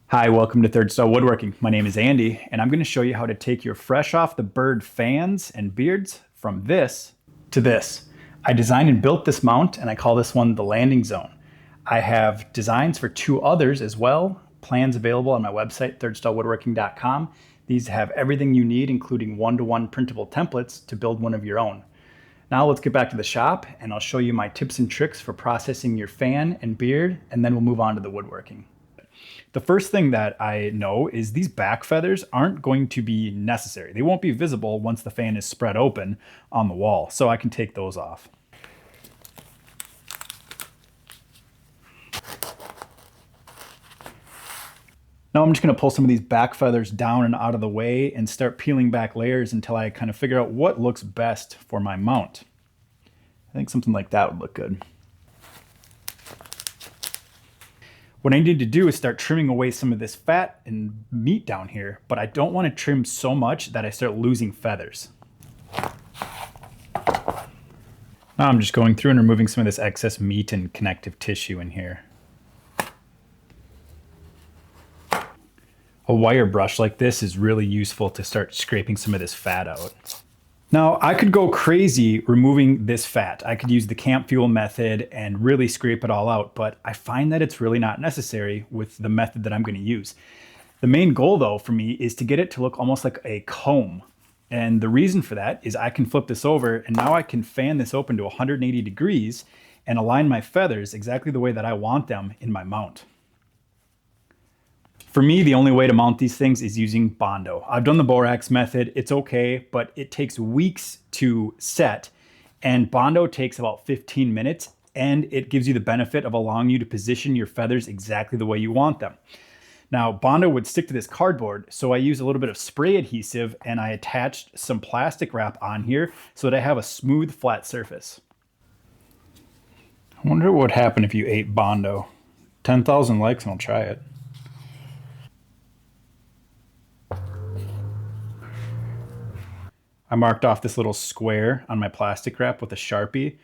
Hi, welcome to Third Star Woodworking. My name is Andy, and I'm going to show you how to take your fresh off the bird fans and beards from this to this. I designed and built this mount, and I call this one the landing zone. I have designs for two others as well, plans available on my website, thirdstarwoodworking.com. These have everything you need, including one-to-one printable templates to build one of your own. Now let's get back to the shop, and I'll show you my tips and tricks for processing your fan and beard, and then we'll move on to the woodworking. The first thing that I know is these back feathers aren't going to be necessary. They won't be visible once the fan is spread open on the wall, so I can take those off. Now I'm just going to pull some of these back feathers down and out of the way and start peeling back layers until I kind of figure out what looks best for my mount. I think something like that would look good. What I need to do is start trimming away some of this fat and meat down here, but I don't want to trim so much that I start losing feathers. Now I'm just going through and removing some of this excess meat and connective tissue in here. A wire brush like this is really useful to start scraping some of this fat out. Now, I could go crazy removing this fat. I could use the camp fuel method and really scrape it all out, but I find that it's really not necessary with the method that I'm going to use. The main goal, though, for me is to get it to look almost like a comb. And the reason for that is I can flip this over, and now I can fan this open to 180 degrees and align my feathers exactly the way that I want them in my mount. For me, the only way to mount these things is using Bondo. I've done the borax method. It's okay, but it takes weeks to set, and Bondo takes about 15 minutes, and it gives you the benefit of allowing you to position your feathers exactly the way you want them. Now, Bondo would stick to this cardboard, so I used a little bit of spray adhesive, and I attached some plastic wrap on here so that I have a smooth, flat surface. I wonder what would happen if you ate Bondo. 10,000 likes and I'll try it. I marked off this little square on my plastic wrap with a Sharpie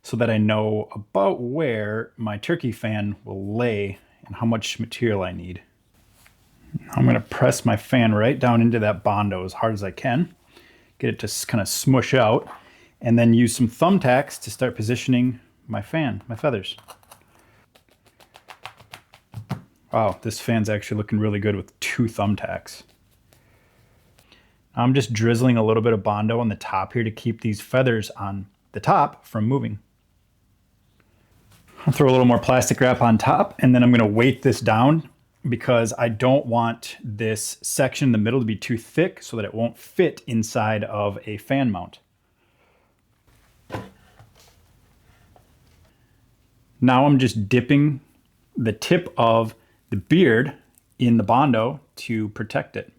so that I know about where my turkey fan will lay and how much material I need. I'm going to press my fan right down into that Bondo as hard as I can, get it to kind of smush out, and then use some thumbtacks to start positioning my fan, my feathers. Wow, this fan's actually looking really good with 2 thumbtacks. I'm just drizzling a little bit of Bondo on the top here to keep these feathers on the top from moving. I'll throw a little more plastic wrap on top, and then I'm going to weight this down because I don't want this section in the middle to be too thick so that it won't fit inside of a fan mount. Now I'm just dipping the tip of the beard in the Bondo to protect it.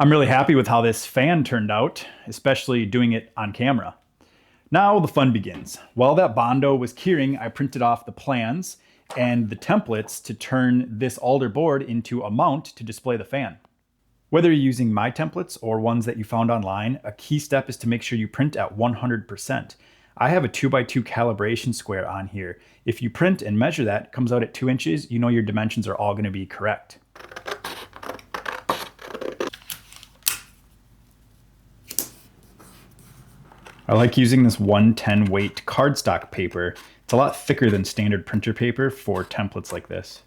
I'm really happy with how this fan turned out, especially doing it on camera. Now the fun begins. While that Bondo was curing, I printed off the plans and the templates to turn this alder board into a mount to display the fan. Whether you're using my templates or ones that you found online, a key step is to make sure you print at 100%. I have a 2x2 calibration square on here. If you print and measure that, it comes out at 2 inches, you know your dimensions are all going to be correct. I like using this 110 weight cardstock paper. It's a lot thicker than standard printer paper for templates like this.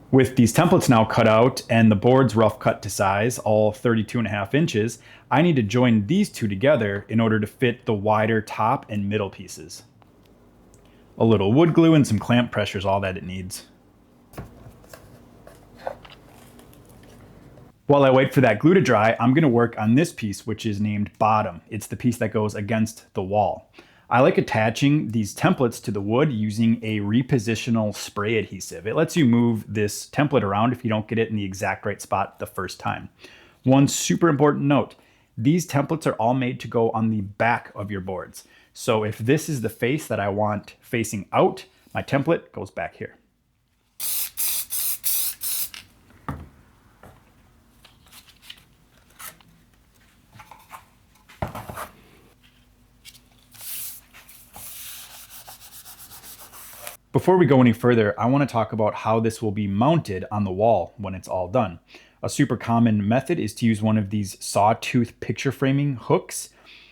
With these templates now cut out and the boards rough cut to size, all 32.5 inches, I need to join these two together in order to fit the wider top and middle pieces. A little wood glue and some clamp pressure is all that it needs. While I wait for that glue to dry, I'm going to work on this piece, which is named bottom. It's the piece that goes against the wall. I like attaching these templates to the wood using a repositional spray adhesive. It lets you move this template around if you don't get it in the exact right spot the first time. One super important note, these templates are all made to go on the back of your boards. So if this is the face that I want facing out, my template goes back here. Before we go any further, I want to talk about how this will be mounted on the wall when it's all done. A super common method is to use one of these sawtooth picture framing hooks.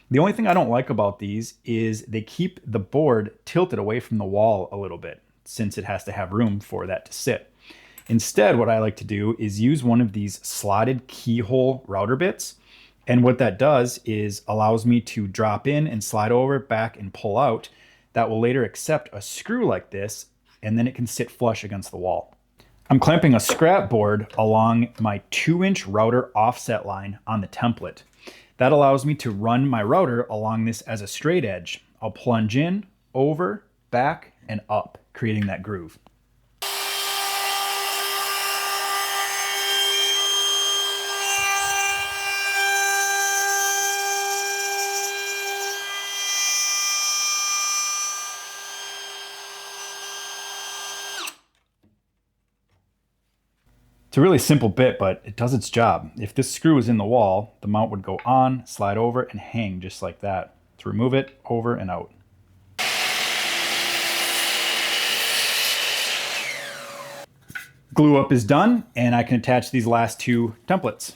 The only thing I don't like about these is they keep the board tilted away from the wall a little bit, since it has to have room for that to sit. Instead, what I like to do is use one of these slotted keyhole router bits. And what that does is allows me to drop in and slide over, back, and pull out. That will later accept a screw like this, and then it can sit flush against the wall. I'm clamping a scrap board along my 2-inch router offset line on the template. That allows me to run my router along this as a straight edge. I'll plunge in, over, back, and up, creating that groove. It's a really simple bit, but it does its job. If this screw is in the wall, the mount would go on, slide over, and hang just like that. To remove it, over and out. Glue up is done, and I can attach these last two templates.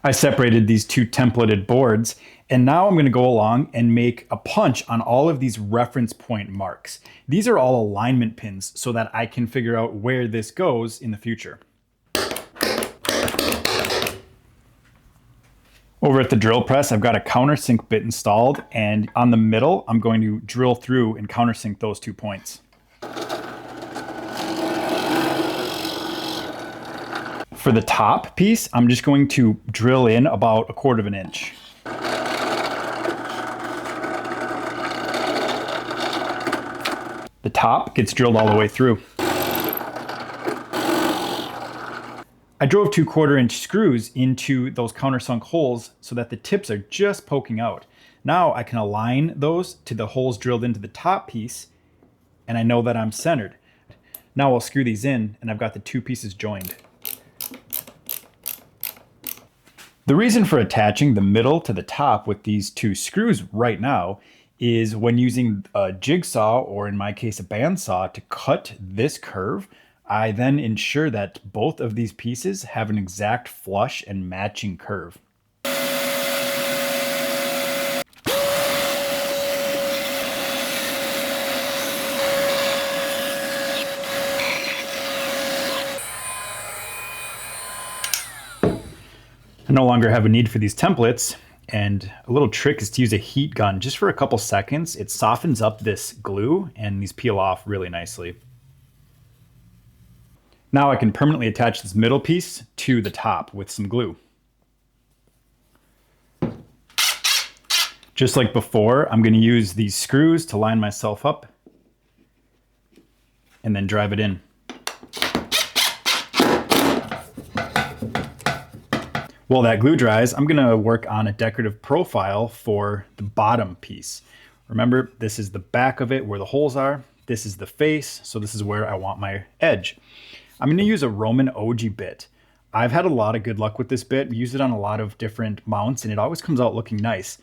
I separated these two templated boards, and now I'm going to go along and make a punch on all of these reference point marks. These are all alignment pins so that I can figure out where this goes in the future. Over at the drill press, I've got a countersink bit installed, and on the middle, I'm going to drill through and countersink those 2 points. For the top piece, I'm just going to drill in about 1/4 of an inch. The top gets drilled all the way through. I drove 2/4 inch screws into those countersunk holes so that the tips are just poking out. Now I can align those to the holes drilled into the top piece, and I know that I'm centered. Now I'll screw these in, and I've got the 2 pieces joined. The reason for attaching the middle to the top with these 2 screws right now is when using a jigsaw, or in my case a bandsaw, to cut this curve, I then ensure that both of these pieces have an exact flush and matching curve. I no longer have a need for these templates, and a little trick is to use a heat gun just for a couple seconds. It softens up this glue and these peel off really nicely. Now I can permanently attach this middle piece to the top with some glue. Just like before, I'm going to use these screws to line myself up and then drive it in. While that glue dries, I'm going to work on a decorative profile for the bottom piece. Remember, this is the back of it where the holes are. This is the face, so this is where I want my edge. I'm going to use a Roman ogee bit. I've had a lot of good luck with this bit. We use it on a lot of different mounts, and it always comes out looking nice.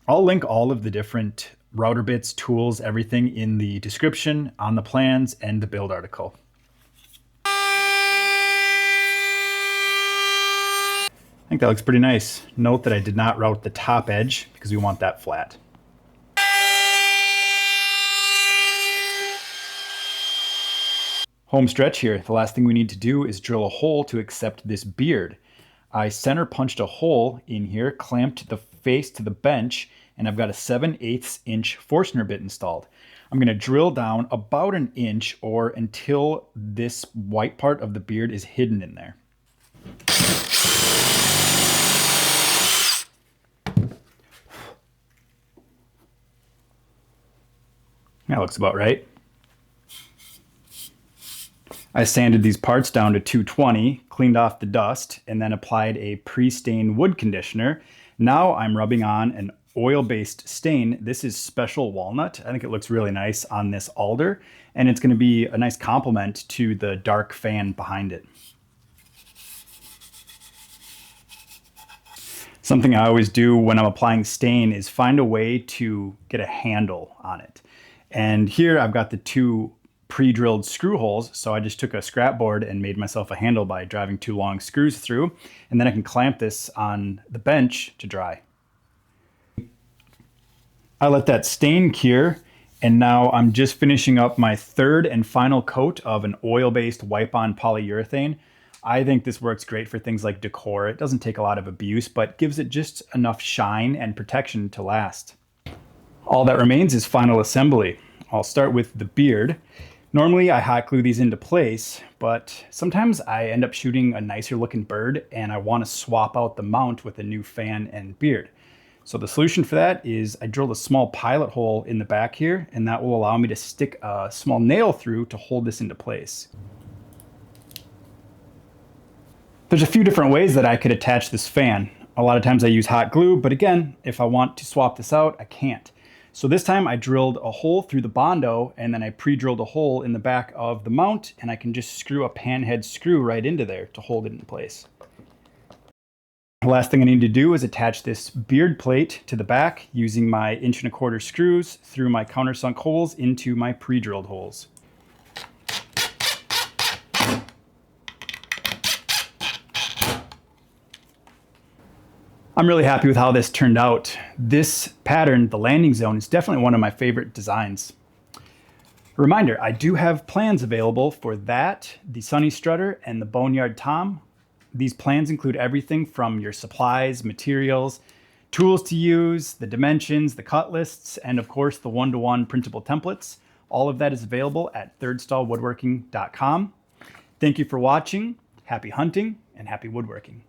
I'll link all of the different router bits, tools, everything in the description, on the plans, and the build article. I think that looks pretty nice. Note that I did not route the top edge because we want that flat. Home stretch here. The last thing we need to do is drill a hole to accept this beard. I center punched a hole in here, clamped the face to the bench, and I've got a 7/8 inch Forstner bit installed. I'm going to drill down about 1 inch or until this white part of the beard is hidden in there. That looks about right. I sanded these parts down to 220, cleaned off the dust, and then applied a pre-stain wood conditioner. Now I'm rubbing on an oil-based stain. This is Special Walnut. I think it looks really nice on this alder, and it's going to be a nice complement to the dark fan behind it. Something I always do when I'm applying stain is find a way to get a handle on it. And here I've got the 2 pre-drilled screw holes, so I just took a scrap board and made myself a handle by driving 2 long screws through, and then I can clamp this on the bench to dry. I let that stain cure, and now I'm just finishing up my 3rd and final coat of an oil-based wipe-on polyurethane. I think this works great for things like decor. It doesn't take a lot of abuse, but gives it just enough shine and protection to last. All that remains is final assembly. I'll start with the beard. Normally I hot glue these into place, but sometimes I end up shooting a nicer looking bird and I want to swap out the mount with a new fan and beard. So the solution for that is I drilled a small pilot hole in the back here, and that will allow me to stick a small nail through to hold this into place. There's a few different ways that I could attach this fan. A lot of times I use hot glue, but again, if I want to swap this out, I can't. So this time I drilled a hole through the Bondo, and then I pre-drilled a hole in the back of the mount, and I can just screw a panhead screw right into there to hold it in place. The last thing I need to do is attach this beard plate to the back using my 1¼ inch screws through my countersunk holes into my pre-drilled holes. I'm really happy with how this turned out. This pattern, the landing zone, is definitely one of my favorite designs. Reminder, I do have plans available for that, the Sunny Strutter, and the Boneyard Tom. These plans include everything from your supplies, materials, tools to use, the dimensions, the cut lists, and of course the one-to-one printable templates. All of that is available at thirdstallwoodworking.com. Thank you for watching, happy hunting, and happy woodworking.